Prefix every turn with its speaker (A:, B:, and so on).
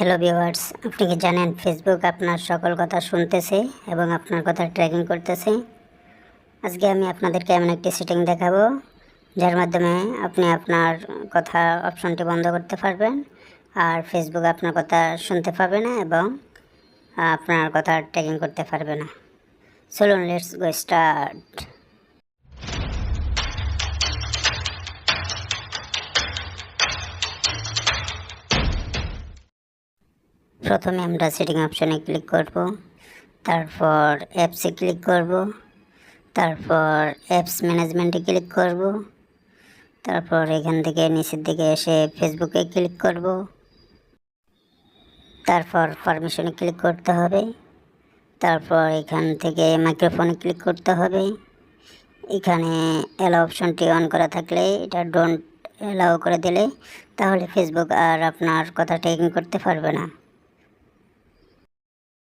A: Hello viewers, আপনি কি জানেন ফেসবুক আপনার সকল কথা শুনতেছে এবং আপনার কথা ট্র্যাকিং করতেছে। আজকে আমি আপনাদেরকে এমন একটি সেটিং দেখাবো যার মাধ্যমে আপনি আপনার কথা অপশনটি বন্ধ করতে পারবেন আর ফেসবুক আপনার কথা শুনতে পাবে না এবং আপনার কথা ট্র্যাকিং করতে পারবে না। চলুন লেটস গো স্টার্ট। প্রথমে আমরা সেটিং অপশনে ক্লিক করব, তারপর অ্যাপসে ক্লিক করব, তারপর অ্যাপস ম্যানেজমেন্টে ক্লিক করব, তারপর এখান থেকে নিচের দিকে এসে ফেসবুকে ক্লিক করব, তারপর পারমিশনে ক্লিক করতে হবে, তারপর এখান থেকে মাইক্রোফোনে ক্লিক করতে হবে। এখানে অ্যালাউ অপশনটি অন করা থাকলে এটা ডোন্ট অ্যালাউ করে দিলে তাহলে ফেসবুক আর আপনার কথা ট্র্যাকিং করতে পারবে না।